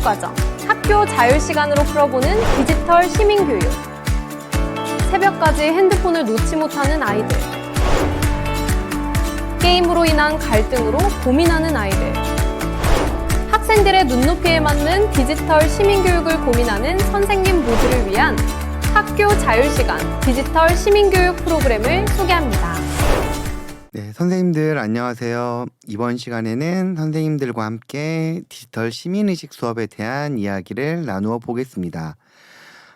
교육과정, 학교 자율시간으로 풀어보는 디지털 시민교육, 새벽까지 핸드폰을 놓지 못하는 아이들, 게임으로 인한 갈등으로 고민하는 아이들, 학생들의 눈높이에 맞는 디지털 시민교육을 고민하는 선생님 모두를 위한 학교 자율시간 디지털 시민교육 프로그램을 소개합니다. 네, 선생님들 안녕하세요. 이번 시간에는 선생님들과 함께 디지털 시민의식 수업에 대한 이야기를 나누어 보겠습니다.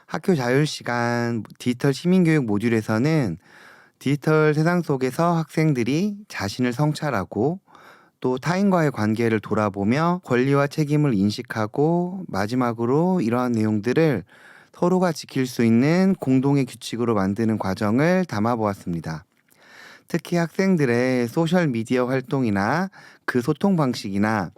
학교 자율시간 디지털 시민교육 모듈에서는 디지털 세상 속에서 학생들이 자신을 성찰하고 또 타인과의 관계를 돌아보며 권리와 책임을 인식하고 마지막으로 이러한 내용들을 서로가 지킬 수 있는 공동의 규칙으로 만드는 과정을 담아보았습니다. 특히 학생들의 소셜미디어 활동이나 그 소통 방식이나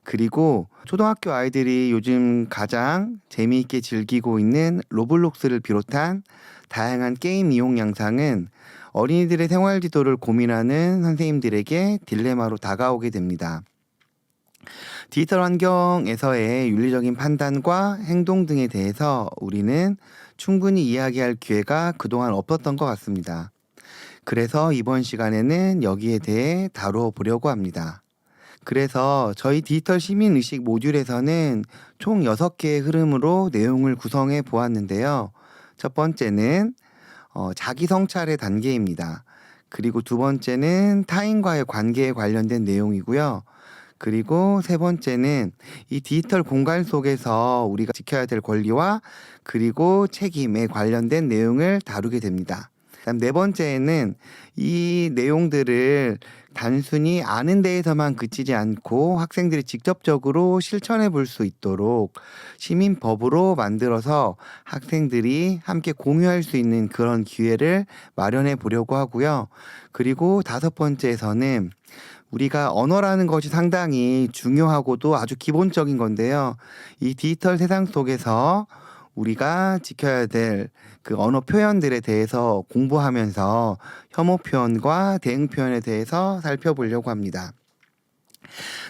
그리고 초등학교 아이들이 요즘 가장 재미있게 즐기고 있는 로블록스를 비롯한 다양한 게임 이용 양상은 어린이들의 생활 지도를 고민하는 선생님들에게 딜레마로 다가오게 됩니다. 디지털 환경에서의 윤리적인 판단과 행동 등에 대해서 우리는 충분히 이야기할 기회가 그동안 없었던 것 같습니다. 그래서 이번 시간에는 여기에 대해 다루어 보려고 합니다. 그래서 저희 디지털 시민의식 모듈에서는 총 6개의 흐름으로 내용을 구성해 보았는데요. 첫 번째는 자기 성찰의 단계입니다. 그리고 두 번째는 타인과의 관계에 관련된 내용이고요. 그리고 세 번째는 이 디지털 공간 속에서 우리가 지켜야 될 권리와 그리고 책임에 관련된 내용을 다루게 됩니다. 그다음 네 번째에는 이 내용들을 단순히 아는 데에서만 그치지 않고 학생들이 직접적으로 실천해 볼 수 있도록 시민법으로 만들어서 학생들이 함께 공유할 수 있는 그런 기회를 마련해 보려고 하고요. 그리고 다섯 번째에서는 우리가 언어라는 것이 상당히 중요하고도 아주 기본적인 건데요. 이 디지털 세상 속에서 우리가 지켜야 될 그 언어 표현들에 대해서 공부하면서 혐오 표현과 대응 표현에 대해서 살펴보려고 합니다.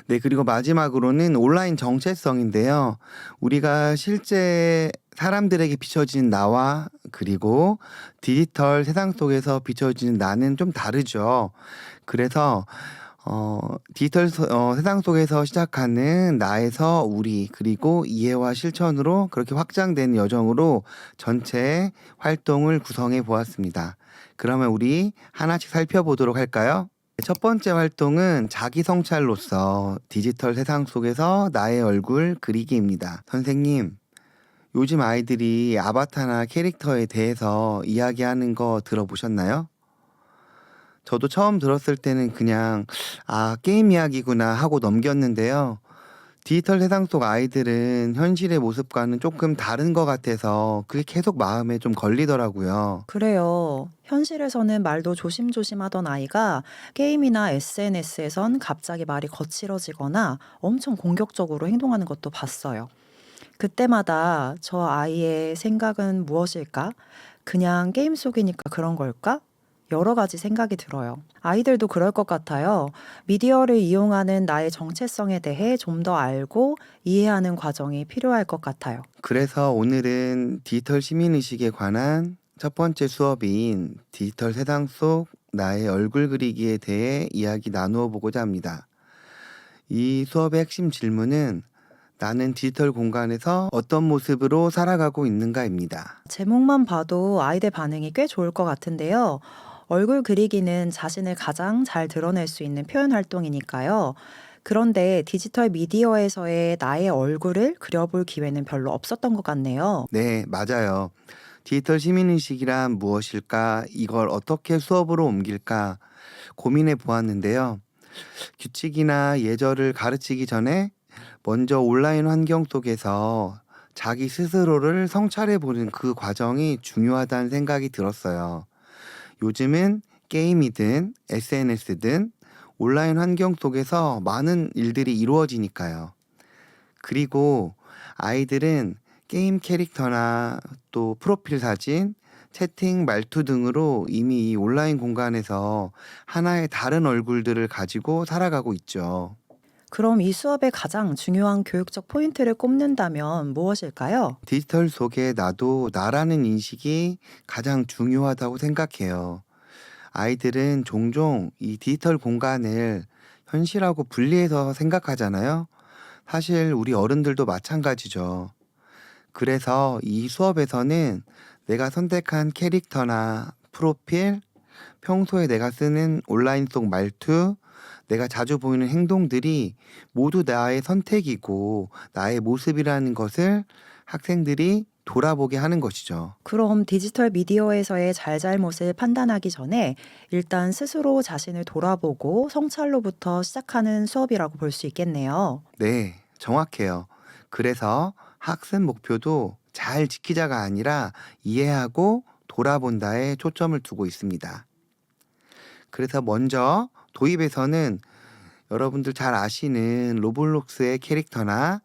네, 그리고 마지막으로는 온라인 정체성인데요. 우리가 실제 사람들에게 비춰지는 나와 그리고 디지털 세상 속에서 비춰지는 나는 좀 다르죠. 그래서 디지털 세상 속에서 시작하는 나에서 우리 그리고 이해와 실천으로 그렇게 확장되는 여정으로 전체 활동을 구성해 보았습니다. 그러면 우리 하나씩 살펴보도록 할까요? 첫 번째 활동은 자기 성찰로서 디지털 세상 속에서 나의 얼굴 그리기입니다. 선생님, 요즘 아이들이 아바타나 캐릭터에 대해서 이야기하는 거 들어보셨나요? 저도 처음 들었을 때는 그냥 게임 이야기구나 하고 넘겼는데요. 디지털 세상 속 아이들은 현실의 모습과는 조금 다른 것 같아서 그게 계속 마음에 좀 걸리더라고요. 그래요. 현실에서는 말도 조심조심 하던 아이가 게임이나 SNS에선 갑자기 말이 거칠어지거나 엄청 공격적으로 행동하는 것도 봤어요. 그때마다 저 아이의 생각은 무엇일까? 그냥 게임 속이니까 그런 걸까? 여러 가지 생각이 들어요. 아이들도 그럴 것 같아요. 미디어를 이용하는 나의 정체성에 대해 좀 더 알고 이해하는 과정이 필요할 것 같아요. 그래서 오늘은 디지털 시민의식에 관한 첫 번째 수업인 디지털 세상 속 나의 얼굴 그리기에 대해 이야기 나누어 보고자 합니다. 이 수업의 핵심 질문은 나는 디지털 공간에서 어떤 모습으로 살아가고 있는가입니다. 제목만 봐도 아이들 반응이 꽤 좋을 것 같은데요. 얼굴 그리기는 자신을 가장 잘 드러낼 수 있는 표현 활동이니까요. 그런데 디지털 미디어에서의 나의 얼굴을 그려볼 기회는 별로 없었던 것 같네요. 네, 맞아요. 디지털 시민의식이란 무엇일까? 이걸 어떻게 수업으로 옮길까? 고민해 보았는데요. 규칙이나 예절을 가르치기 전에 먼저 온라인 환경 속에서 자기 스스로를 성찰해 보는 그 과정이 중요하다는 생각이 들었어요. 요즘은 게임이든 SNS든 온라인 환경 속에서 많은 일들이 이루어지니까요. 그리고 아이들은 게임 캐릭터나 또 프로필 사진, 채팅, 말투 등으로 이미 이 온라인 공간에서 하나의 다른 얼굴들을 가지고 살아가고 있죠. 그럼 이 수업의 가장 중요한 교육적 포인트를 꼽는다면 무엇일까요? 디지털 속에 나도 나라는 인식이 가장 중요하다고 생각해요. 아이들은 종종 이 디지털 공간을 현실하고 분리해서 생각하잖아요. 사실 우리 어른들도 마찬가지죠. 그래서 이 수업에서는 내가 선택한 캐릭터나 프로필, 평소에 내가 쓰는 온라인 속 말투, 내가 자주 보이는 행동들이 모두 나의 선택이고 나의 모습이라는 것을 학생들이 돌아보게 하는 것이죠. 그럼 디지털 미디어에서의 잘잘못을 판단하기 전에 일단 스스로 자신을 돌아보고 성찰로부터 시작하는 수업이라고 볼 수 있겠네요. 네, 정확해요. 그래서 학습 목표도 잘 지키자가 아니라 이해하고 돌아본다에 초점을 두고 있습니다. 그래서 먼저 도입에서는 여러분들 잘 아시는 로블록스의 캐릭터나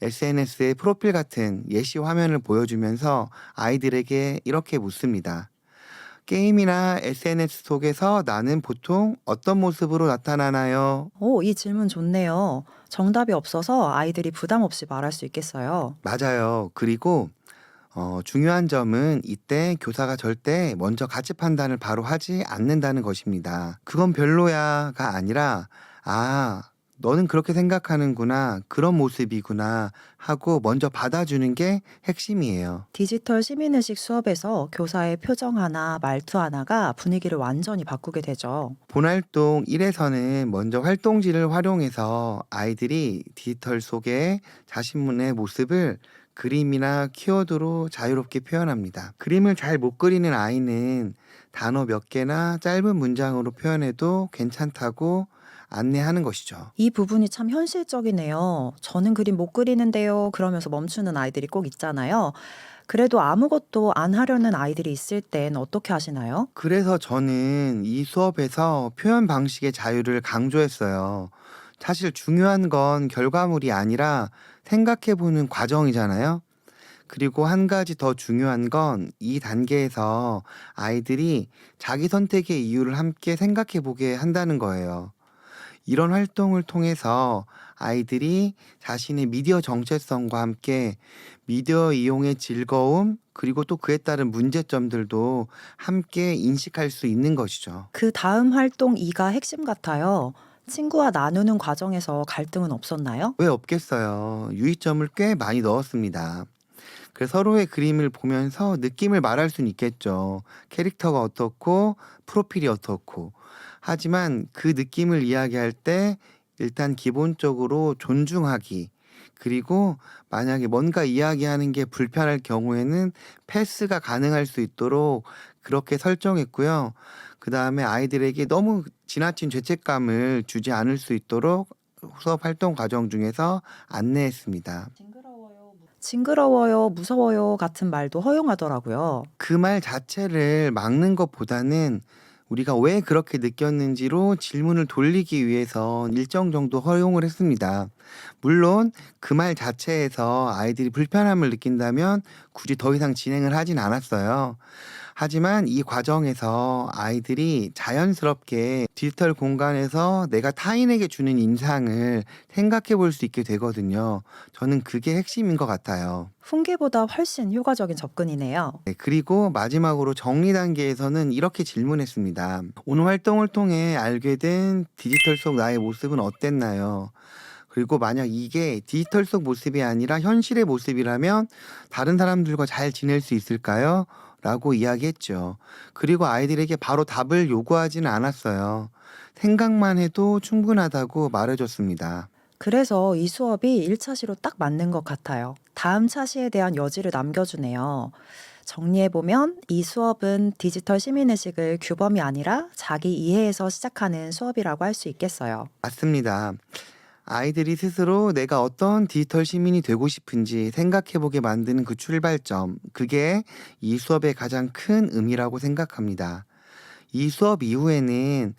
SNS의 프로필 같은 예시 화면을 보여주면서 아이들에게 이렇게 묻습니다. 게임이나 SNS 속에서 나는 보통 어떤 모습으로 나타나나요? 오, 이 질문 좋네요. 정답이 없어서 아이들이 부담 없이 말할 수 있겠어요. 맞아요. 그리고 중요한 점은 이때 교사가 절대 먼저 가치 판단을 바로 하지 않는다는 것입니다. 그건 별로야가 아니라, 아, 너는 그렇게 생각하는구나, 그런 모습이구나 하고 먼저 받아주는 게 핵심이에요. 디지털 시민의식 수업에서 교사의 표정 하나, 말투 하나가 분위기를 완전히 바꾸게 되죠. 본활동 1에서는 먼저 활동지를 활용해서 아이들이 디지털 속에 자신의 모습을 그림이나 키워드로 자유롭게 표현합니다. 그림을 잘 못 그리는 아이는 단어 몇 개나 짧은 문장으로 표현해도 괜찮다고 안내하는 것이죠. 이 부분이 참 현실적이네요. 저는 그림 못 그리는데요. 그러면서 멈추는 아이들이 꼭 있잖아요. 그래도 아무것도 안 하려는 아이들이 있을 땐 어떻게 하시나요? 그래서 저는 이 수업에서 표현 방식의 자유를 강조했어요. 사실 중요한 건 결과물이 아니라 생각해보는 과정이잖아요. 그리고 한 가지 더 중요한 건 이 단계에서 아이들이 자기 선택의 이유를 함께 생각해보게 한다는 거예요. 이런 활동을 통해서 아이들이 자신의 미디어 정체성과 함께 미디어 이용의 즐거움, 그리고 또 그에 따른 문제점들도 함께 인식할 수 있는 것이죠. 그 다음 활동 2가 핵심 같아요. 친구와 나누는 과정에서 갈등은 없었나요? 왜 없겠어요? 유의점을 꽤 많이 넣었습니다. 그래서 서로의 그림을 보면서 느낌을 말할 수는 있겠죠. 캐릭터가 어떻고 프로필이 어떻고. 하지만 그 느낌을 이야기할 때 일단 기본적으로 존중하기, 그리고 만약에 뭔가 이야기하는 게 불편할 경우에는 패스가 가능할 수 있도록 그렇게 설정했고요. 그 다음에 아이들에게 너무 지나친 죄책감을 주지 않을 수 있도록 수업 활동 과정 중에서 안내했습니다. 징그러워요, 무서워요 같은 말도 허용하더라고요. 그 말 자체를 막는 것보다는 우리가 왜 그렇게 느꼈는지로 질문을 돌리기 위해서 일정 정도 허용을 했습니다. 물론 그 말 자체에서 아이들이 불편함을 느낀다면 굳이 더 이상 진행을 하진 않았어요. 하지만 이 과정에서 아이들이 자연스럽게 디지털 공간에서 내가 타인에게 주는 인상을 생각해 볼 수 있게 되거든요. 저는 그게 핵심인 것 같아요. 훈계보다 훨씬 효과적인 접근이네요. 네, 그리고 마지막으로 정리 단계에서는 이렇게 질문했습니다. 오늘 활동을 통해 알게 된 디지털 속 나의 모습은 어땠나요? 그리고 만약 이게 디지털 속 모습이 아니라 현실의 모습이라면 다른 사람들과 잘 지낼 수 있을까요? 라고 이야기했죠. 그리고 아이들에게 바로 답을 요구하지는 않았어요. 생각만 해도 충분하다고 말해줬습니다. 그래서 이 수업이 1차시로 딱 맞는 것 같아요. 다음 차시에 대한 여지를 남겨주네요. 정리해보면 이 수업은 디지털 시민의식을 규범이 아니라 자기 이해에서 시작하는 수업이라고 할 수 있겠어요. 맞습니다. 아이들이 스스로 내가 어떤 디지털 시민이 되고 싶은지 생각해보게 만드는 그 출발점, 그게 이 수업의 가장 큰 의미라고 생각합니다. 이 수업 이후에는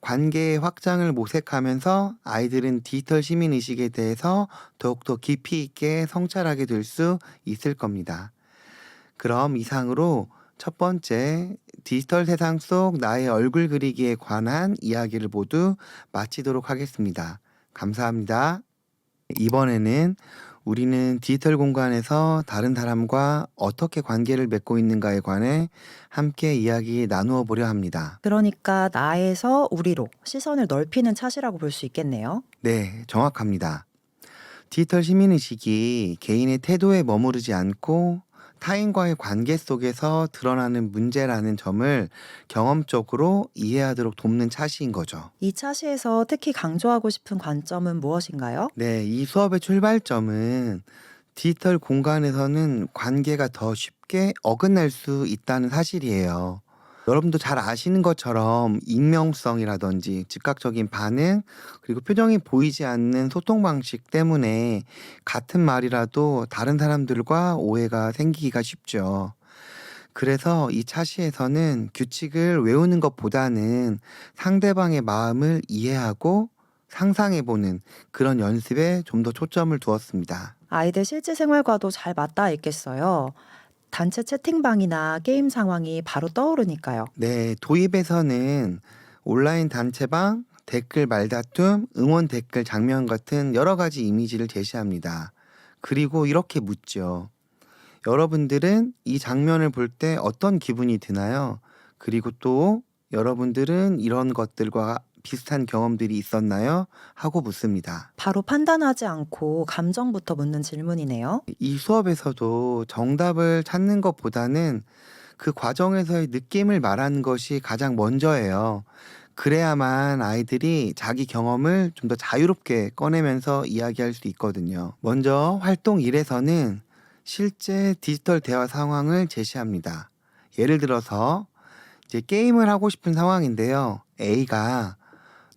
관계의 확장을 모색하면서 아이들은 디지털 시민의식에 대해서 더욱더 깊이 있게 성찰하게 될 수 있을 겁니다. 그럼 이상으로 첫 번째 디지털 세상 속 나의 얼굴 그리기에 관한 이야기를 모두 마치도록 하겠습니다. 감사합니다. 이번에는 우리는 디지털 공간에서 다른 사람과 어떻게 관계를 맺고 있는가에 관해 함께 이야기 나누어 보려 합니다. 그러니까 나에서 우리로 시선을 넓히는 차시라고 볼 수 있겠네요. 네, 정확합니다. 디지털 시민의식이 개인의 태도에 머무르지 않고 타인과의 관계 속에서 드러나는 문제라는 점을 경험적으로 이해하도록 돕는 차시인 거죠. 이 차시에서 특히 강조하고 싶은 관점은 무엇인가요? 네, 이 수업의 출발점은 디지털 공간에서는 관계가 더 쉽게 어긋날 수 있다는 사실이에요. 여러분도 잘 아시는 것처럼 익명성이라든지 즉각적인 반응, 그리고 표정이 보이지 않는 소통 방식 때문에 같은 말이라도 다른 사람들과 오해가 생기기가 쉽죠. 그래서 이 차시에서는 규칙을 외우는 것보다는 상대방의 마음을 이해하고 상상해보는 그런 연습에 좀 더 초점을 두었습니다. 아이들 실제 생활과도 잘 맞닿아 있겠어요. 단체 채팅방이나 게임 상황이 바로 떠오르니까요. 네, 도입에서는 온라인 단체방, 댓글 말다툼, 응원 댓글 장면 같은 여러 가지 이미지를 제시합니다. 그리고 이렇게 묻죠. 여러분들은 이 장면을 볼 때 어떤 기분이 드나요? 그리고 또 여러분들은 이런 것들과 비슷한 경험들이 있었나요? 하고 묻습니다. 바로 판단하지 않고 감정부터 묻는 질문이네요. 이 수업에서도 정답을 찾는 것보다는 그 과정에서의 느낌을 말하는 것이 가장 먼저예요. 그래야만 아이들이 자기 경험을 좀 더 자유롭게 꺼내면서 이야기할 수 있거든요. 먼저 활동 1에서는 실제 디지털 대화 상황을 제시합니다. 예를 들어서 이제 게임을 하고 싶은 상황인데요. A가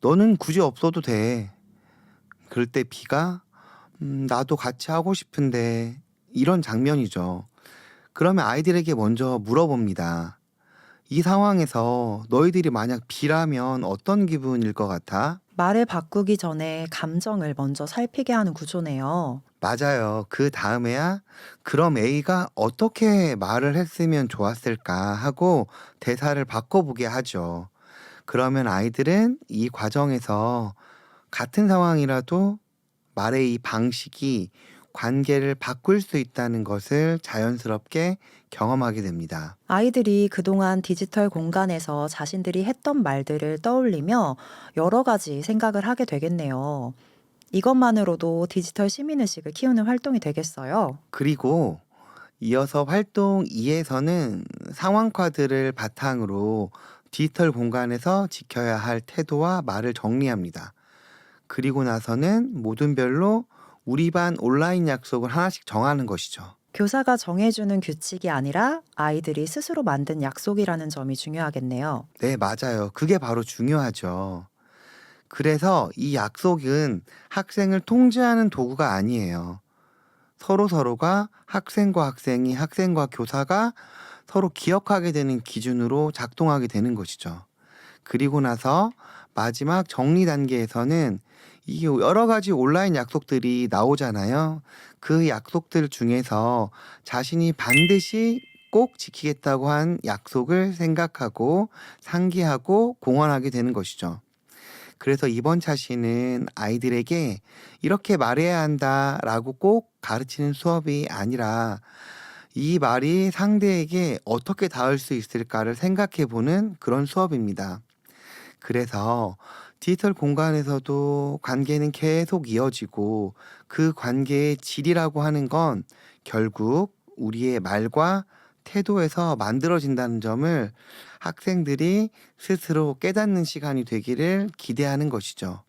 너는 굳이 없어도 돼. 그럴 때 B가 나도 같이 하고 싶은데, 이런 장면이죠. 그러면 아이들에게 먼저 물어봅니다. 이 상황에서 너희들이 만약 B라면 어떤 기분일 것 같아? 말을 바꾸기 전에 감정을 먼저 살피게 하는 구조네요. 맞아요. 그 다음에야 그럼 A가 어떻게 말을 했으면 좋았을까 하고 대사를 바꿔보게 하죠. 그러면 아이들은 이 과정에서 같은 상황이라도 말의 이 방식이 관계를 바꿀 수 있다는 것을 자연스럽게 경험하게 됩니다. 아이들이 그동안 디지털 공간에서 자신들이 했던 말들을 떠올리며 여러 가지 생각을 하게 되겠네요. 이것만으로도 디지털 시민의식을 키우는 활동이 되겠어요. 그리고 이어서 활동 2에서는 상황카드를 바탕으로 디지털 공간에서 지켜야 할 태도와 말을 정리합니다. 그리고 나서는 모든 별로 우리 반 온라인 약속을 하나씩 정하는 것이죠. 교사가 정해주는 규칙이 아니라 아이들이 스스로 만든 약속이라는 점이 중요하겠네요. 네, 맞아요. 그게 바로 중요하죠. 그래서 이 약속은 학생을 통제하는 도구가 아니에요. 서로가 학생과 학생이, 학생과 교사가 서로 기억하게 되는 기준으로 작동하게 되는 것이죠. 그리고 나서 마지막 정리 단계에서는 이 여러 가지 온라인 약속들이 나오잖아요. 그 약속들 중에서 자신이 반드시 꼭 지키겠다고 한 약속을 생각하고 상기하고 공언하게 되는 것이죠. 그래서 이번 차시는 아이들에게 이렇게 말해야 한다라고 꼭 가르치는 수업이 아니라 이 말이 상대에게 어떻게 닿을 수 있을까를 생각해 보는 그런 수업입니다. 그래서 디지털 공간에서도 관계는 계속 이어지고 그 관계의 질이라고 하는 건 결국 우리의 말과 태도에서 만들어진다는 점을 학생들이 스스로 깨닫는 시간이 되기를 기대하는 것이죠.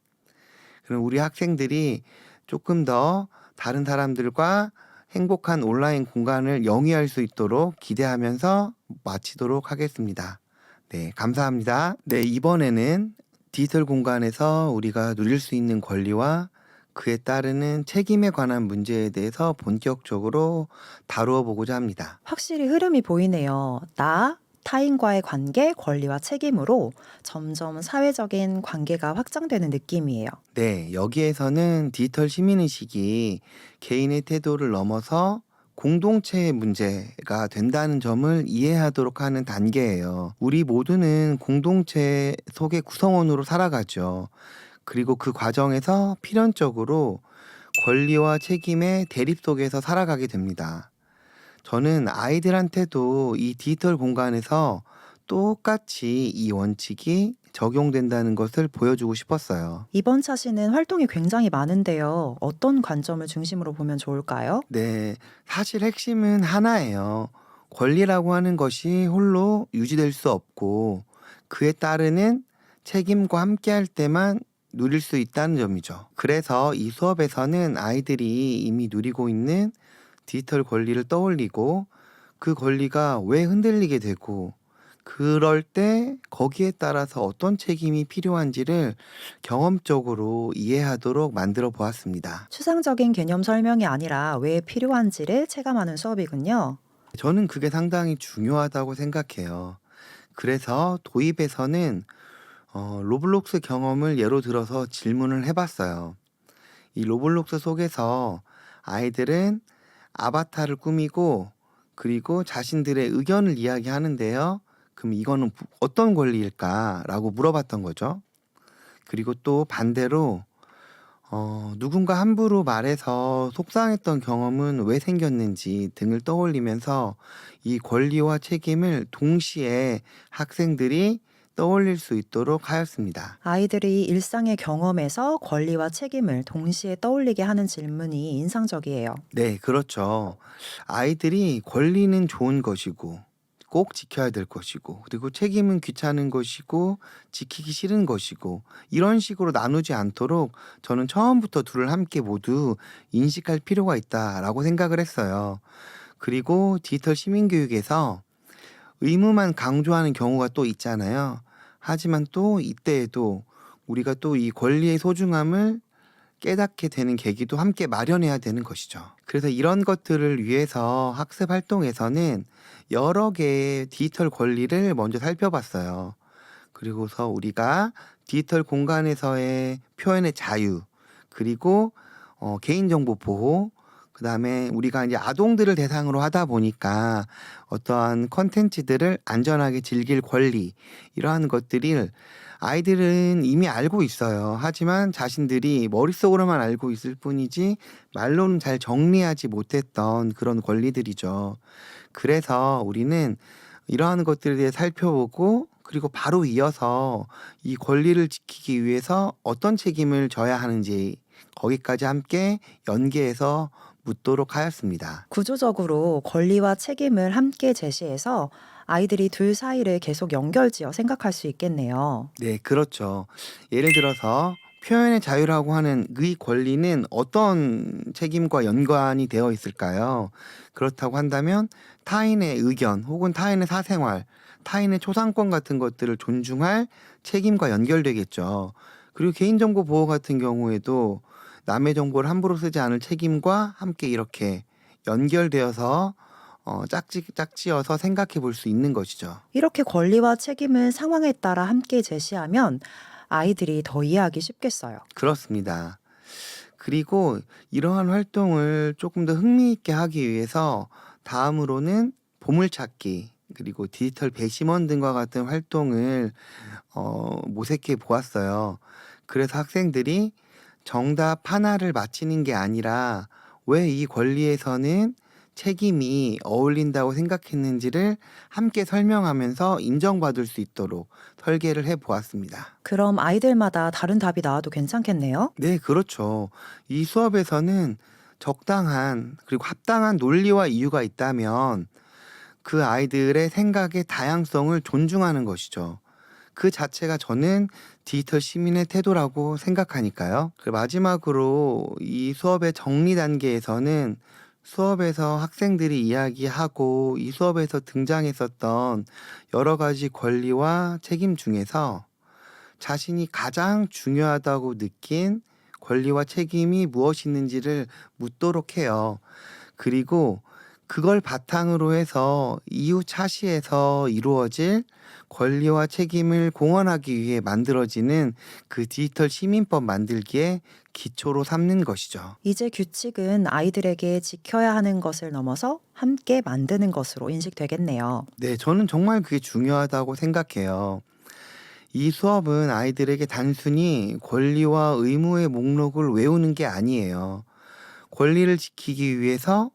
그럼 우리 학생들이 조금 더 다른 사람들과 행복한 온라인 공간을 영위할 수 있도록 기대하면서 마치도록 하겠습니다. 네, 감사합니다. 네, 이번에는 디지털 공간에서 우리가 누릴 수 있는 권리와 그에 따르는 책임에 관한 문제에 대해서 본격적으로 다루어 보고자 합니다. 확실히 흐름이 보이네요. 나, 타인과의 관계, 권리와 책임으로 점점 사회적인 관계가 확장되는 느낌이에요. 네, 여기에서는 디지털 시민의식이 개인의 태도를 넘어서 공동체의 문제가 된다는 점을 이해하도록 하는 단계예요. 우리 모두는 공동체 속의 구성원으로 살아가죠. 그리고 그 과정에서 필연적으로 권리와 책임의 대립 속에서 살아가게 됩니다. 저는 아이들한테도 이 디지털 공간에서 똑같이 이 원칙이 적용된다는 것을 보여주고 싶었어요. 이번 차시는 활동이 굉장히 많은데요. 어떤 관점을 중심으로 보면 좋을까요? 네, 사실 핵심은 하나예요. 권리라고 하는 것이 홀로 유지될 수 없고 그에 따르는 책임과 함께 할 때만 누릴 수 있다는 점이죠. 그래서 이 수업에서는 아이들이 이미 누리고 있는 디지털 권리를 떠올리고 그 권리가 왜 흔들리게 되고 그럴 때 거기에 따라서 어떤 책임이 필요한지를 경험적으로 이해하도록 만들어 보았습니다. 추상적인 개념 설명이 아니라 왜 필요한지를 체감하는 수업이군요. 저는 그게 상당히 중요하다고 생각해요. 그래서 도입에서는 로블록스 경험을 예로 들어서 질문을 해봤어요. 이 로블록스 속에서 아이들은 아바타를 꾸미고 그리고 자신들의 의견을 이야기하는데요. 그럼 이거는 어떤 권리일까라고 물어봤던 거죠. 그리고 또 반대로 누군가 함부로 말해서 속상했던 경험은 왜 생겼는지 등을 떠올리면서 이 권리와 책임을 동시에 학생들이 떠올릴 수 있도록 하였습니다. 아이들이 일상의 경험에서 권리와 책임을 동시에 떠올리게 하는 질문이 인상적이에요. 네, 그렇죠. 아이들이 권리는 좋은 것이고 꼭 지켜야 될 것이고 그리고 책임은 귀찮은 것이고 지키기 싫은 것이고 이런 식으로 나누지 않도록 저는 처음부터 둘을 함께 모두 인식할 필요가 있다라고 생각을 했어요. 그리고 디지털 시민교육에서 의무만 강조하는 경우가 또 있잖아요. 하지만 또 이때에도 우리가 또 이 권리의 소중함을 깨닫게 되는 계기도 함께 마련해야 되는 것이죠. 그래서 이런 것들을 위해서 학습 활동에서는 여러 개의 디지털 권리를 먼저 살펴봤어요. 그리고서 우리가 디지털 공간에서의 표현의 자유, 그리고 개인정보 보호, 그 다음에 우리가 이제 아동들을 대상으로 하다 보니까 어떠한 컨텐츠들을 안전하게 즐길 권리, 이러한 것들을 아이들은 이미 알고 있어요. 하지만 자신들이 머릿속으로만 알고 있을 뿐이지 말로는 잘 정리하지 못했던 그런 권리들이죠. 그래서 우리는 이러한 것들에 대해 살펴보고 그리고 바로 이어서 이 권리를 지키기 위해서 어떤 책임을 져야 하는지 거기까지 함께 연계해서 묻도록 하였습니다. 구조적으로 권리와 책임을 함께 제시해서 아이들이 둘 사이를 계속 연결지어 생각할 수 있겠네요. 네, 그렇죠. 예를 들어서 표현의 자유라고 하는 이 권리는 어떤 책임과 연관이 되어 있을까요? 그렇다고 한다면 타인의 의견 혹은 타인의 사생활, 타인의 초상권 같은 것들을 존중할 책임과 연결되겠죠. 그리고 개인정보 보호 같은 경우에도 남의 정보를 함부로 쓰지 않을 책임과 함께 이렇게 연결되어서 짝지어서 생각해 볼 수 있는 것이죠. 이렇게 권리와 책임을 상황에 따라 함께 제시하면 아이들이 더 이해하기 쉽겠어요. 그렇습니다. 그리고 이러한 활동을 조금 더 흥미있게 하기 위해서 다음으로는 보물찾기 그리고 디지털 배심원 등과 같은 활동을 모색해 보았어요. 그래서 학생들이 정답 하나를 맞히는 게 아니라 왜 이 권리에서는 책임이 어울린다고 생각했는지를 함께 설명하면서 인정받을 수 있도록 설계를 해 보았습니다. 그럼 아이들마다 다른 답이 나와도 괜찮겠네요? 네, 그렇죠. 이 수업에서는 적당한 그리고 합당한 논리와 이유가 있다면 그 아이들의 생각의 다양성을 존중하는 것이죠. 그 자체가 저는 디지털 시민의 태도라고 생각하니까요. 그리고 마지막으로 이 수업의 정리 단계에서는 수업에서 학생들이 이야기하고 이 수업에서 등장했었던 여러 가지 권리와 책임 중에서 자신이 가장 중요하다고 느낀 권리와 책임이 무엇이 있는지를 묻도록 해요. 그리고 그걸 바탕으로 해서 이후 차시에서 이루어질 권리와 책임을 공헌하기 위해 만들어지는 그 디지털 시민법 만들기에 기초로 삼는 것이죠. 이제 규칙은 아이들에게 지켜야 하는 것을 넘어서 함께 만드는 것으로 인식되겠네요. 네, 저는 정말 그게 중요하다고 생각해요. 이 수업은 아이들에게 단순히 권리와 의무의 목록을 외우는 게 아니에요. 권리를 지키기 위해서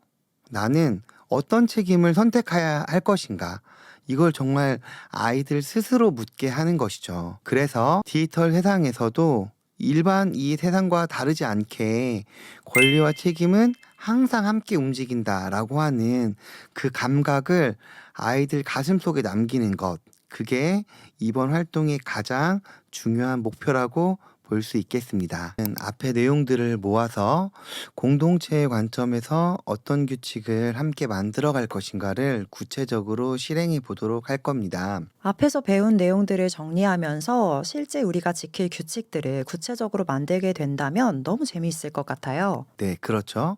나는 어떤 책임을 선택해야 할 것인가? 이걸 정말 아이들 스스로 묻게 하는 것이죠. 그래서 디지털 세상에서도 일반 이 세상과 다르지 않게 권리와 책임은 항상 함께 움직인다라고 하는 그 감각을 아이들 가슴속에 남기는 것. 그게 이번 활동의 가장 중요한 목표라고 볼 수 있겠습니다. 앞의 내용들을 모아서 공동체의 관점에서 어떤 규칙을 함께 만들어 갈 것인가를 구체적으로 실행해 보도록 할 겁니다. 앞에서 배운 내용들을 정리하면서 실제 우리가 지킬 규칙들을 구체적으로 만들게 된다면 너무 재미있을 것 같아요. 네, 그렇죠.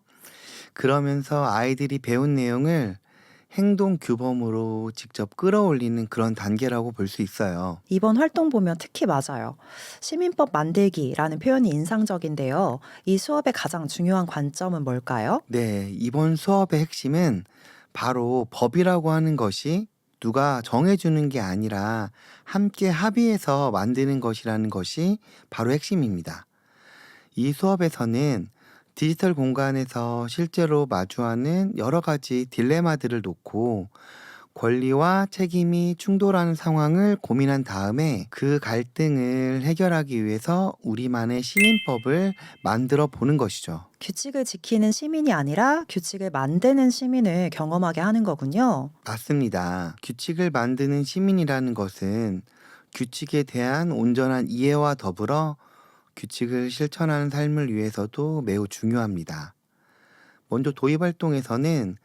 그러면서 아이들이 배운 내용을 행동 규범으로 직접 끌어올리는 그런 단계라고 볼 수 있어요. 이번 활동 보면 특히 맞아요. 시민법 만들기라는 표현이 인상적인데요. 이 수업의 가장 중요한 관점은 뭘까요? 네, 이번 수업의 핵심은 바로 법이라고 하는 것이 누가 정해주는 게 아니라 함께 합의해서 만드는 것이라는 것이 바로 핵심입니다. 이 수업에서는 디지털 공간에서 실제로 마주하는 여러 가지 딜레마들을 놓고 권리와 책임이 충돌하는 상황을 고민한 다음에 그 갈등을 해결하기 위해서 우리만의 시민법을 만들어 보는 것이죠. 규칙을 지키는 시민이 아니라 규칙을 만드는 시민을 경험하게 하는 거군요. 맞습니다. 규칙을 만드는 시민이라는 것은 규칙에 대한 온전한 이해와 더불어 규칙을 실천하는 삶을 위해서도 매우 중요합니다. 먼저 도입 활동에서는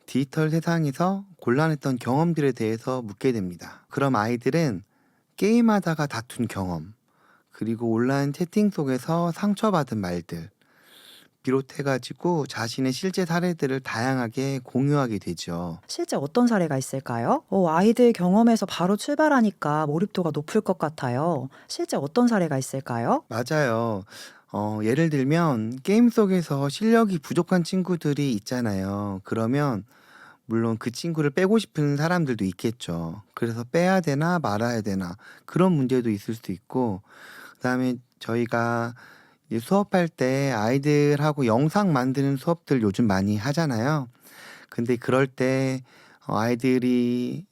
디지털 세상에서 곤란했던 경험들에 대해서 묻게 됩니다. 그럼 아이들은 게임하다가 다툰 경험, 그리고 온라인 채팅 속에서 상처받은 말들, 비롯해가지고 자신의 실제 사례들을 다양하게 공유하게 되죠. 실제 어떤 사례가 있을까요? 아이들 경험에서 바로 출발하니까 몰입도가 높을 것 같아요. 실제 어떤 사례가 있을까요? 맞아요. 예를 들면 게임 속에서 실력이 부족한 친구들이 있잖아요. 그러면 물론 그 친구를 빼고 싶은 사람들도 있겠죠. 그래서 빼야 되나 말아야 되나 그런 문제도 있을 수 있고, 그다음에 저희가 이제 수업할 때 아이들하고 영상 만드는 수업들 요즘 많이 하잖아요. 근데 그럴 때 아이들이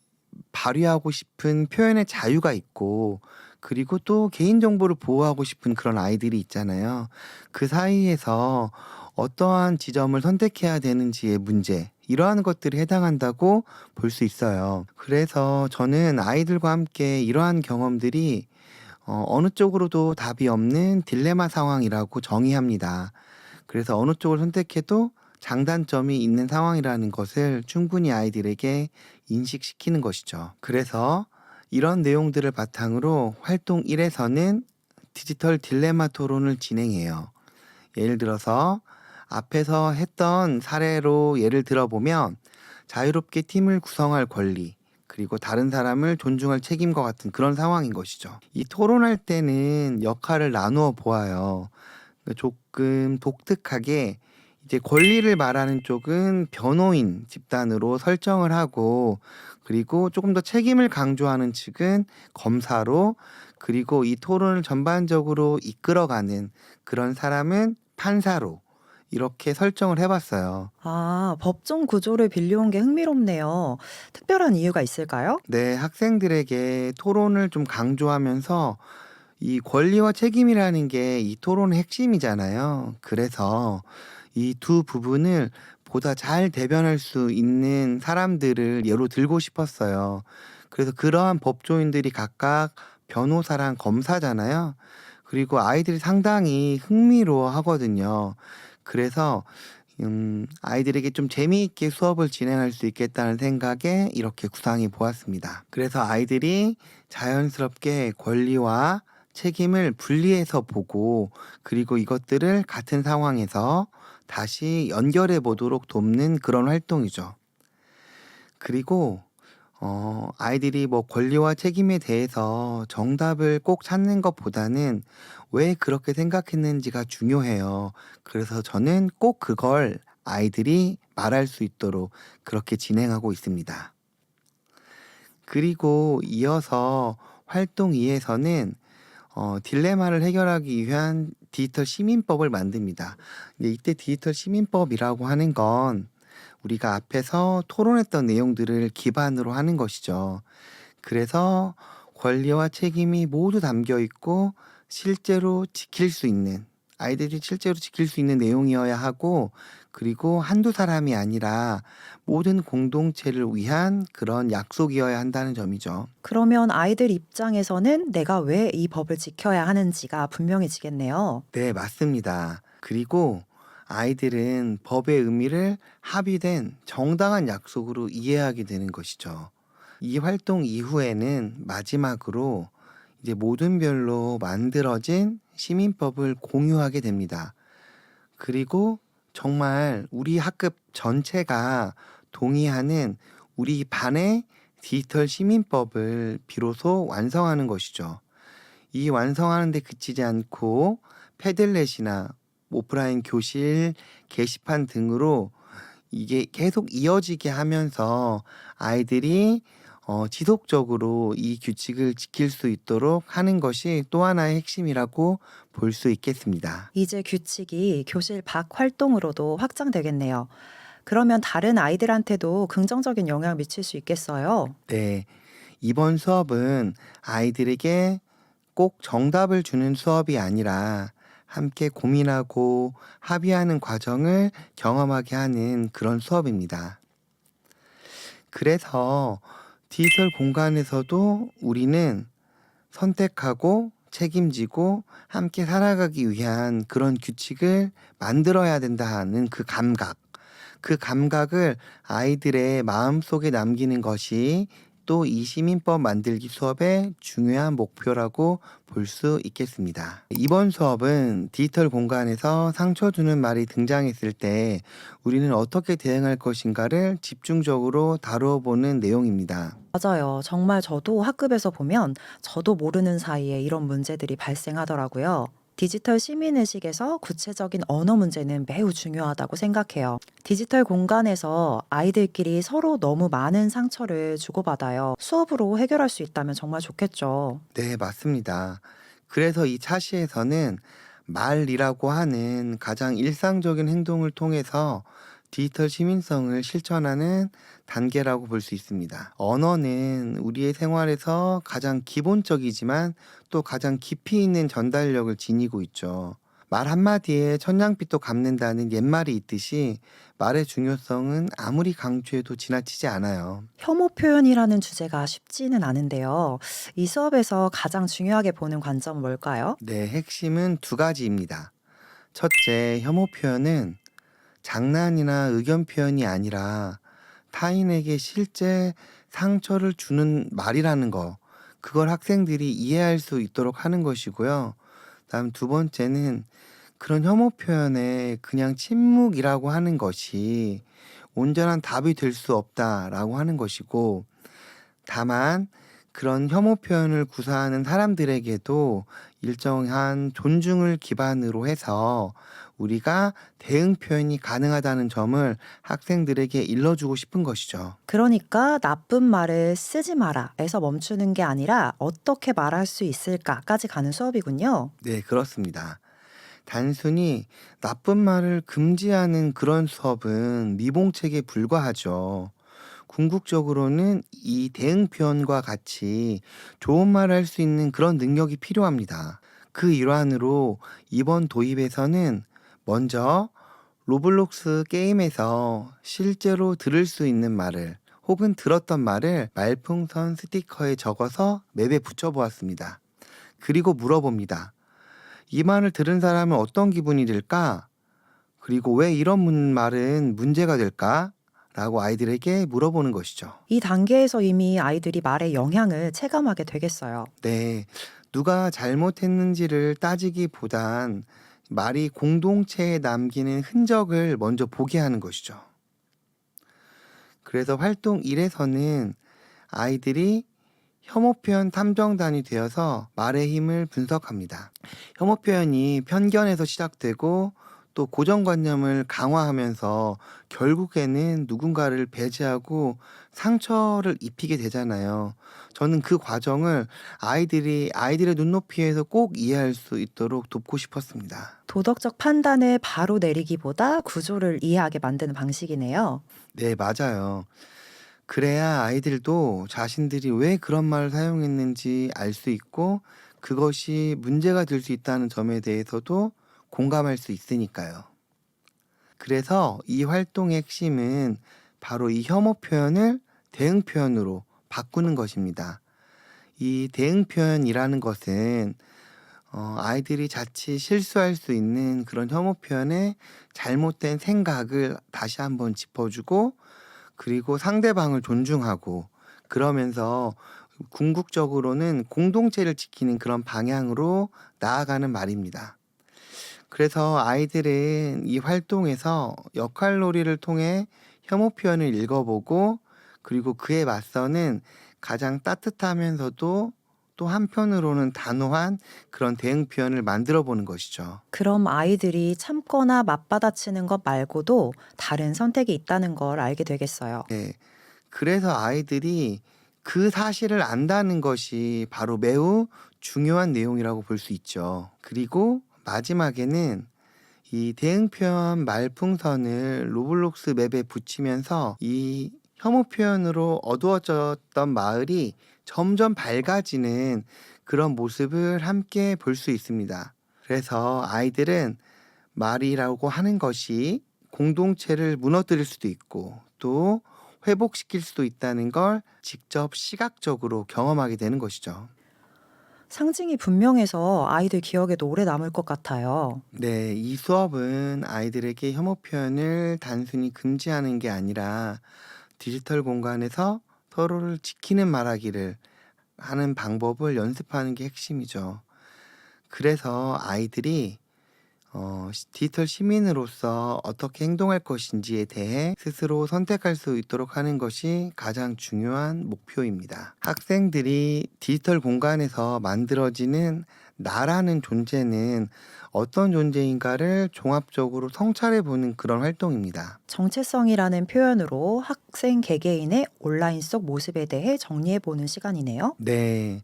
발휘하고 싶은 표현의 자유가 있고, 그리고 또 개인정보를 보호하고 싶은 그런 아이들이 있잖아요. 그 사이에서 어떠한 지점을 선택해야 되는지의 문제, 이러한 것들이 해당한다고 볼 수 있어요. 그래서 저는 아이들과 함께 이러한 경험들이 어느 쪽으로도 답이 없는 딜레마 상황이라고 정의합니다. 그래서 어느 쪽을 선택해도 장단점이 있는 상황이라는 것을 충분히 아이들에게 인식시키는 것이죠. 그래서 이런 내용들을 바탕으로 활동 1에서는 디지털 딜레마 토론을 진행해요. 예를 들어서 앞에서 했던 사례로 예를 들어보면 자유롭게 팀을 구성할 권리, 그리고 다른 사람을 존중할 책임과 같은 그런 상황인 것이죠. 이 토론할 때는 역할을 나누어 보아요. 조금 독특하게 이제 권리를 말하는 쪽은 변호인 집단으로 설정을 하고, 그리고 조금 더 책임을 강조하는 측은 검사로, 그리고 이 토론을 전반적으로 이끌어가는 그런 사람은 판사로 이렇게 설정을 해봤어요. 법정 구조를 빌려온 게 흥미롭네요. 특별한 이유가 있을까요? 네, 학생들에게 토론을 좀 강조하면서 이 권리와 책임이라는 게 이 토론의 핵심이잖아요. 그래서 이 두 부분을 보다 잘 대변할 수 있는 사람들을 예로 들고 싶었어요. 그래서 그러한 법조인들이 각각 변호사랑 검사잖아요. 그리고 아이들이 상당히 흥미로워 하거든요. 그래서 아이들에게 좀 재미있게 수업을 진행할 수 있겠다는 생각에 이렇게 구상해 보았습니다. 그래서 아이들이 자연스럽게 권리와 책임을 분리해서 보고, 그리고 이것들을 같은 상황에서 다시 연결해 보도록 돕는 그런 활동이죠. 그리고 아이들이 뭐 권리와 책임에 대해서 정답을 꼭 찾는 것보다는 왜 그렇게 생각했는지가 중요해요. 그래서 저는 꼭 그걸 아이들이 말할 수 있도록 그렇게 진행하고 있습니다. 그리고 이어서 활동 2에서는 딜레마를 해결하기 위한 디지털 시민법을 만듭니다. 근데 이때 디지털 시민법이라고 하는 건 우리가 앞에서 토론했던 내용들을 기반으로 하는 것이죠. 그래서 권리와 책임이 모두 담겨 있고 실제로 지킬 수 있는, 아이들이 실제로 지킬 수 있는 내용이어야 하고, 그리고 한두 사람이 아니라 모든 공동체를 위한 그런 약속이어야 한다는 점이죠. 그러면 아이들 입장에서는 내가 왜 이 법을 지켜야 하는지가 분명해지겠네요. 네, 맞습니다. 그리고 아이들은 법의 의미를 합의된 정당한 약속으로 이해하게 되는 것이죠. 이 활동 이후에는 마지막으로 이제 모든 별로 만들어진 시민법을 공유하게 됩니다. 그리고 정말 우리 학급 전체가 동의하는 우리 반의 디지털 시민법을 비로소 완성하는 것이죠. 이 완성하는 데 그치지 않고 패들렛이나 오프라인 교실, 게시판 등으로 이게 계속 이어지게 하면서 아이들이 지속적으로 이 규칙을 지킬 수 있도록 하는 것이 또 하나의 핵심이라고 볼 수 있겠습니다. 이제 규칙이 교실 밖 활동으로도 확장되겠네요. 그러면 다른 아이들한테도 긍정적인 영향을 미칠 수 있겠어요? 네, 이번 수업은 아이들에게 꼭 정답을 주는 수업이 아니라 함께 고민하고 합의하는 과정을 경험하게 하는 그런 수업입니다. 그래서 디지털 공간에서도 우리는 선택하고 책임지고 함께 살아가기 위한 그런 규칙을 만들어야 된다는 그 감각을 아이들의 마음속에 남기는 것이 또 이 시민법 만들기 수업의 중요한 목표라고 볼 수 있겠습니다. 이번 수업은 디지털 공간에서 상처 주는 말이 등장했을 때 우리는 어떻게 대응할 것인가를 집중적으로 다루어 보는 내용입니다. 맞아요. 정말 저도 학급에서 보면 저도 모르는 사이에 이런 문제들이 발생하더라고요. 디지털 시민의식에서 구체적인 언어 문제는 매우 중요하다고 생각해요. 디지털 공간에서 아이들끼리 서로 너무 많은 상처를 주고받아요. 수업으로 해결할 수 있다면 정말 좋겠죠. 네, 맞습니다. 그래서 이 차시에서는 말이라고 하는 가장 일상적인 행동을 통해서 디지털 시민성을 실천하는 단계라고 볼 수 있습니다. 언어는 우리의 생활에서 가장 기본적이지만 또 가장 깊이 있는 전달력을 지니고 있죠. 말 한마디에 천냥빚도 갚는다는 옛말이 있듯이 말의 중요성은 아무리 강조해도 지나치지 않아요. 혐오 표현이라는 주제가 쉽지는 않은데요. 이 수업에서 가장 중요하게 보는 관점은 뭘까요? 네, 핵심은 두 가지입니다. 첫째, 혐오 표현은 장난이나 의견 표현이 아니라 타인에게 실제 상처를 주는 말이라는 거, 그걸 학생들이 이해할 수 있도록 하는 것이고요. 다음 두 번째는 그런 혐오 표현에 그냥 침묵이라고 하는 것이 온전한 답이 될 수 없다라고 하는 것이고, 다만 그런 혐오 표현을 구사하는 사람들에게도 일정한 존중을 기반으로 해서 우리가 대응 표현이 가능하다는 점을 학생들에게 일러주고 싶은 것이죠. 그러니까 나쁜 말을 쓰지 마라에서 멈추는 게 아니라 어떻게 말할 수 있을까까지 가는 수업이군요. 네, 그렇습니다. 단순히 나쁜 말을 금지하는 그런 수업은 미봉책에 불과하죠. 궁극적으로는 이 대응 표현과 같이 좋은 말을 할 수 있는 그런 능력이 필요합니다. 그 일환으로 이번 도입에서는 먼저 로블록스 게임에서 실제로 들을 수 있는 말을 혹은 들었던 말을 말풍선 스티커에 적어서 맵에 붙여보았습니다. 그리고 물어봅니다. 이 말을 들은 사람은 어떤 기분이 들까? 그리고 왜 이런 말은 문제가 될까? 라고 아이들에게 물어보는 것이죠. 이 단계에서 이미 아이들이 말의 영향을 체감하게 되겠어요. 네, 누가 잘못했는지를 따지기보단 말이 공동체에 남기는 흔적을 먼저 보게 하는 것이죠. 그래서 활동 1에서는 아이들이 혐오 표현 탐정단이 되어서 말의 힘을 분석합니다. 혐오 표현이 편견에서 시작되고 또 고정관념을 강화하면서 결국에는 누군가를 배제하고 상처를 입히게 되잖아요. 저는 그 과정을 아이들의 눈높이에서 꼭 이해할 수 있도록 돕고 싶었습니다. 도덕적 판단을 바로 내리기보다 구조를 이해하게 만드는 방식이네요. 네, 맞아요. 그래야 아이들도 자신들이 왜 그런 말을 사용했는지 알 수 있고 그것이 문제가 될 수 있다는 점에 대해서도 공감할 수 있으니까요. 그래서 이 활동의 핵심은 바로 이 혐오 표현을 대응 표현으로 바꾸는 것입니다. 이 대응 표현이라는 것은 아이들이 자칫 실수할 수 있는 그런 혐오 표현의 잘못된 생각을 다시 한번 짚어주고 그리고 상대방을 존중하고 그러면서 궁극적으로는 공동체를 지키는 그런 방향으로 나아가는 말입니다. 그래서 아이들은 이 활동에서 역할놀이를 통해 혐오 표현을 읽어보고 그리고 그에 맞서는 가장 따뜻하면서도 또 한편으로는 단호한 그런 대응 표현을 만들어 보는 것이죠. 그럼 아이들이 참거나 맞받아치는 것 말고도 다른 선택이 있다는 걸 알게 되겠어요. 네. 그래서 아이들이 그 사실을 안다는 것이 바로 매우 중요한 내용이라고 볼 수 있죠. 그리고 마지막에는 이 대응 표현 말풍선을 로블록스 맵에 붙이면서 이 혐오 표현으로 어두워졌던 마을이 점점 밝아지는 그런 모습을 함께 볼 수 있습니다. 그래서 아이들은 말이라고 하는 것이 공동체를 무너뜨릴 수도 있고 또 회복시킬 수도 있다는 걸 직접 시각적으로 경험하게 되는 것이죠. 상징이 분명해서 아이들 기억에도 오래 남을 것 같아요. 네, 이 수업은 아이들에게 혐오 표현을 단순히 금지하는 게 아니라 디지털 공간에서 서로를 지키는 말하기를 하는 방법을 연습하는 게 핵심이죠. 그래서 아이들이 디지털 시민으로서 어떻게 행동할 것인지에 대해 스스로 선택할 수 있도록 하는 것이 가장 중요한 목표입니다. 학생들이 디지털 공간에서 만들어지는 나라는 존재는 어떤 존재인가를 종합적으로 성찰해 보는 그런 활동입니다. 정체성이라는 표현으로 학생 개개인의 온라인 속 모습에 대해 정리해보는 시간이네요. 네,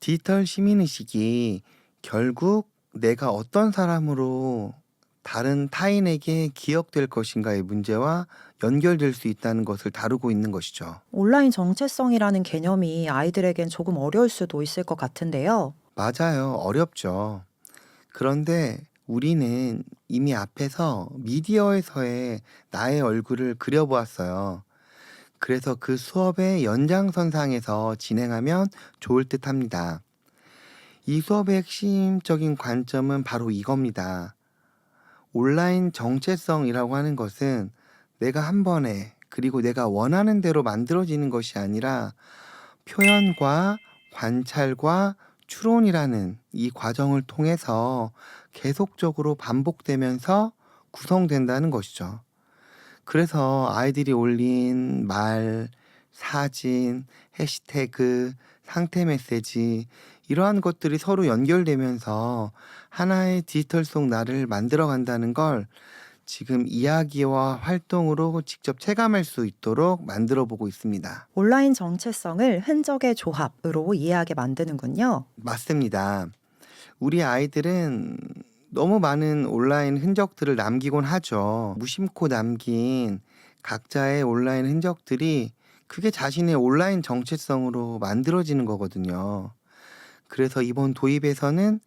디지털 시민의식이 결국 내가 어떤 사람으로 다른 타인에게 기억될 것인가의 문제와 연결될 수 있다는 것을 다루고 있는 것이죠. 온라인 정체성이라는 개념이 아이들에겐 조금 어려울 수도 있을 것 같은데요. 맞아요. 어렵죠. 그런데 우리는 이미 앞에서 미디어에서의 나의 얼굴을 그려보았어요. 그래서 그 수업의 연장선상에서 진행하면 좋을 듯 합니다. 이 수업의 핵심적인 관점은 바로 이겁니다. 온라인 정체성이라고 하는 것은 내가 한 번에 그리고 내가 원하는 대로 만들어지는 것이 아니라 표현과 관찰과 추론이라는 이 과정을 통해서 계속적으로 반복되면서 구성된다는 것이죠. 그래서 아이들이 올린 말, 사진, 해시태그, 상태 메시지 이러한 것들이 서로 연결되면서 하나의 디지털 속 나를 만들어 간다는 걸 지금 이야기와 활동으로 직접 체감할 수 있도록 만들어 보고 있습니다. 온라인 정체성을 흔적의 조합으로 이해하게 만드는군요. 맞습니다. 우리 아이들은 너무 많은 온라인 흔적들을 남기곤 하죠. 무심코 남긴 각자의 온라인 흔적들이 그게 자신의 온라인 정체성으로 만들어지는 거거든요. 그래서 이번 도입에서는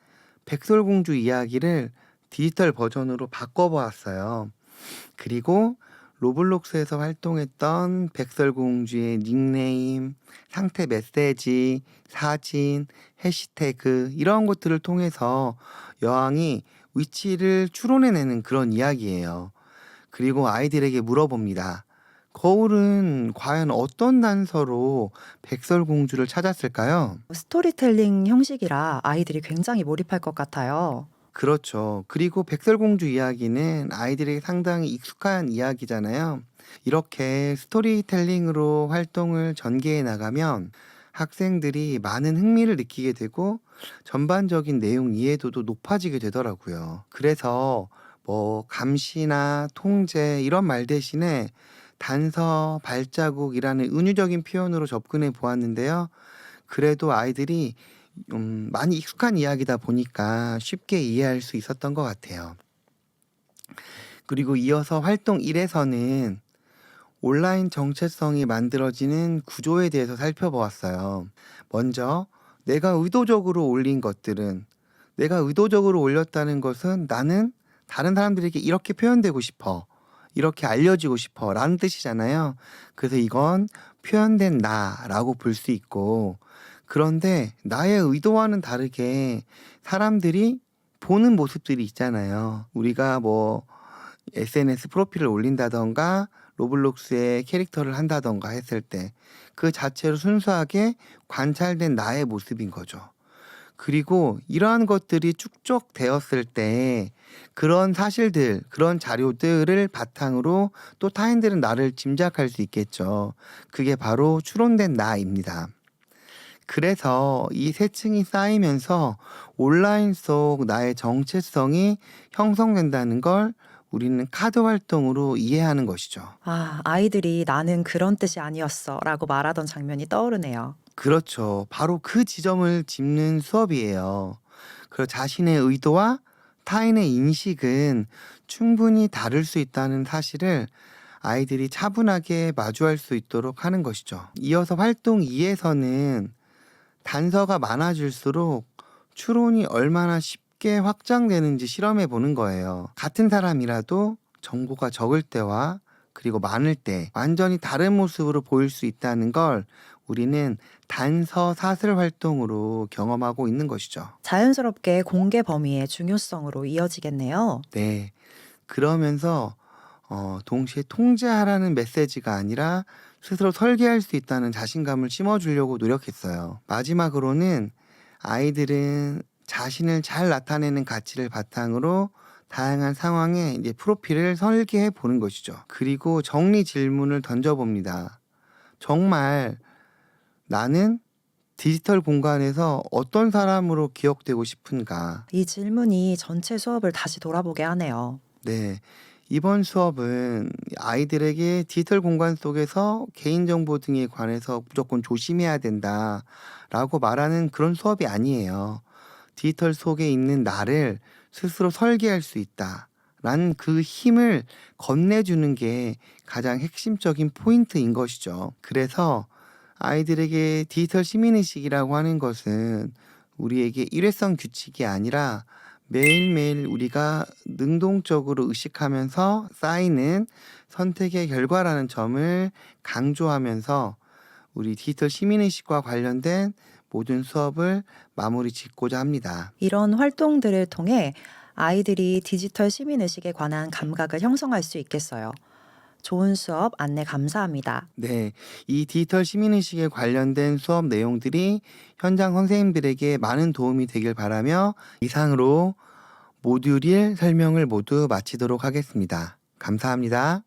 백설공주 이야기를 디지털 버전으로 바꿔보았어요. 그리고 로블록스에서 활동했던 백설공주의 닉네임, 상태 메시지, 사진, 해시태그 이런 것들을 통해서 여왕이 위치를 추론해내는 그런 이야기예요. 그리고 아이들에게 물어봅니다. 거울은 과연 어떤 단서로 백설공주를 찾았을까요? 스토리텔링 형식이라 아이들이 굉장히 몰입할 것 같아요. 그렇죠. 그리고 백설공주 이야기는 아이들에게 상당히 익숙한 이야기잖아요. 이렇게 스토리텔링으로 활동을 전개해 나가면 학생들이 많은 흥미를 느끼게 되고 전반적인 내용 이해도도 높아지게 되더라고요. 그래서 뭐 감시나 통제 이런 말 대신에 단서, 발자국이라는 은유적인 표현으로 접근해 보았는데요. 그래도 아이들이 많이 익숙한 이야기다 보니까 쉽게 이해할 수 있었던 것 같아요. 그리고 이어서 활동 1에서는 온라인 정체성이 만들어지는 구조에 대해서 살펴보았어요. 먼저 내가 의도적으로 올린 것들은, 내가 의도적으로 올렸다는 것은 나는 다른 사람들에게 이렇게 표현되고 싶어, 이렇게 알려지고 싶어 라는 뜻이잖아요. 그래서 이건 표현된 나라고 볼 수 있고, 그런데 나의 의도와는 다르게 사람들이 보는 모습들이 있잖아요. 우리가 뭐 SNS 프로필을 올린다던가 로블록스에 캐릭터를 한다던가 했을 때 그 자체로 순수하게 관찰된 나의 모습인 거죠. 그리고 이러한 것들이 축적되었을 때 그런 사실들, 그런 자료들을 바탕으로 또 타인들은 나를 짐작할 수 있겠죠. 그게 바로 추론된 나입니다. 그래서 이 세층이 쌓이면서 온라인 속 나의 정체성이 형성된다는 걸 우리는 카드 활동으로 이해하는 것이죠. 아이들이 나는 그런 뜻이 아니었어 라고 말하던 장면이 떠오르네요. 그렇죠. 바로 그 지점을 짚는 수업이에요. 그리고 자신의 의도와 타인의 인식은 충분히 다를 수 있다는 사실을 아이들이 차분하게 마주할 수 있도록 하는 것이죠. 이어서 활동 2에서는 단서가 많아질수록 추론이 얼마나 쉽게 확장되는지 실험해 보는 거예요. 같은 사람이라도 정보가 적을 때와 그리고 많을 때 완전히 다른 모습으로 보일 수 있다는 걸 우리는 단서 사슬 활동으로 경험하고 있는 것이죠. 자연스럽게 공개 범위의 중요성으로 이어지겠네요. 네. 그러면서 동시에 통제하라는 메시지가 아니라 스스로 설계할 수 있다는 자신감을 심어주려고 노력했어요. 마지막으로는 아이들은 자신을 잘 나타내는 가치를 바탕으로 다양한 상황에 이제 프로필을 설계해 보는 것이죠. 그리고 정리 질문을 던져봅니다. 정말 나는 디지털 공간에서 어떤 사람으로 기억되고 싶은가? 이 질문이 전체 수업을 다시 돌아보게 하네요. 네. 이번 수업은 아이들에게 디지털 공간 속에서 개인정보 등에 관해서 무조건 조심해야 된다라고 말하는 그런 수업이 아니에요. 디지털 속에 있는 나를 스스로 설계할 수 있다라는 그 힘을 건네주는 게 가장 핵심적인 포인트인 것이죠. 그래서 아이들에게 디지털 시민의식이라고 하는 것은 우리에게 일회성 규칙이 아니라 매일매일 우리가 능동적으로 의식하면서 쌓이는 선택의 결과라는 점을 강조하면서 우리 디지털 시민의식과 관련된 모든 수업을 마무리 짓고자 합니다. 이런 활동들을 통해 아이들이 디지털 시민의식에 관한 감각을 형성할 수 있겠어요. 좋은 수업 안내 감사합니다. 네, 이 디지털 시민의식에 관련된 수업 내용들이 현장 선생님들에게 많은 도움이 되길 바라며 이상으로 모듈 1 설명을 모두 마치도록 하겠습니다. 감사합니다.